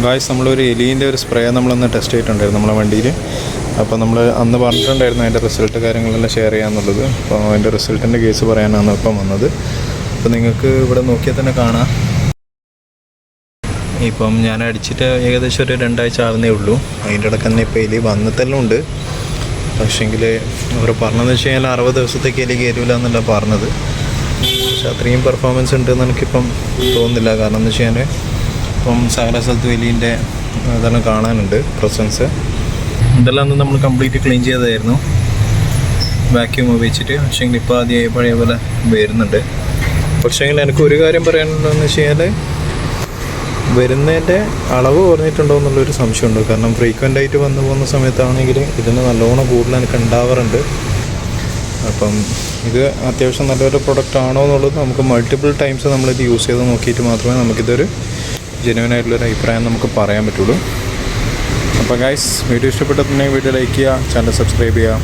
Guys നമ്മളൊരു എലീൻ്റെ ഒരു spray നമ്മളൊന്ന് ടെസ്റ്റ് ചെയ്തിട്ടുണ്ടായിരുന്നു നമ്മളെ വണ്ടിയിൽ. അപ്പോൾ നമ്മൾ അന്ന് പറഞ്ഞിട്ടുണ്ടായിരുന്നു അതിൻ്റെ റിസൾട്ട് കാര്യങ്ങളെല്ലാം ഷെയർ ചെയ്യാമെന്നുള്ളത്. അപ്പോൾ അതിൻ്റെ റിസൾട്ടിൻ്റെ കേസ് പറയാനാണ് ഇപ്പം വന്നത്. അപ്പോൾ നിങ്ങൾക്ക് ഇവിടെ നോക്കിയാൽ തന്നെ കാണാം. ഇപ്പം ഞാൻ അടിച്ചിട്ട് ഏകദേശം ഒരു 2 ആഴ്ച ആവുന്നേ ഉള്ളൂ. അതിൻ്റെ ഇടയ്ക്ക് തന്നെ ഇപ്പോൾ എലി വന്നിട്ടെല്ലാം ഉണ്ട്. പക്ഷേങ്കിൽ അവർ പറഞ്ഞതെന്ന് വെച്ച് കഴിഞ്ഞാൽ 60 ദിവസത്തേക്ക് എലി കയറില്ല എന്നല്ല പറഞ്ഞത്. പക്ഷെ അത്രയും പെർഫോമൻസ് ഉണ്ടെന്ന് എനിക്കിപ്പം തോന്നുന്നില്ല. കാരണം എന്ന് വെച്ച് കഴിഞ്ഞാൽ ഇപ്പം സകല സ്ഥലത്തും എലീൻ്റെ ഇതെല്ലാം കാണാനുണ്ട് പ്രസൻസ്. ഇതെല്ലാം അന്ന് നമ്മൾ കംപ്ലീറ്റ് ക്ലീൻ ചെയ്തതായിരുന്നു വാക്യൂം ഉപയോഗിച്ചിട്ട്. പക്ഷേങ്കിൽ ഇപ്പോൾ ആദ്യമായി പഴയ പോലെ വരുന്നുണ്ട്. പക്ഷേങ്കിൽ എനിക്ക് ഒരു കാര്യം പറയാനുള്ളതെന്ന് വെച്ച് കഴിഞ്ഞാൽ വരുന്നതിൻ്റെ അളവ് കുറഞ്ഞിട്ടുണ്ടോ എന്നുള്ളൊരു സംശയമുണ്ട്. കാരണം ഫ്രീക്വൻ്റ് ആയിട്ട് വന്നു പോകുന്ന സമയത്താണെങ്കിൽ ഇതിന് നല്ലോണം കൂടുതൽ എനിക്ക് ഉണ്ടാവാറുണ്ട്. അപ്പം ഇത് അത്യാവശ്യം നല്ലൊരു പ്രൊഡക്റ്റ് ആണോ എന്നുള്ളത് നമുക്ക് മൾട്ടിപ്പിൾ ടൈംസ് നമ്മളിത് യൂസ് ചെയ്ത് നോക്കിയിട്ട് മാത്രമേ നമുക്കിതൊരു ജെന്യുവൻ ആയിട്ടുള്ളൊരു അഭിപ്രായം നമുക്ക് പറയാൻ പറ്റുള്ളൂ. അപ്പോൾ ഗൈസ്, വീഡിയോ ഇഷ്ടപ്പെട്ടിട്ടുണ്ടെങ്കിൽ വീഡിയോ ലൈക്ക് ചെയ്യുക, ചാനൽ സബ്സ്ക്രൈബ് ചെയ്യുക.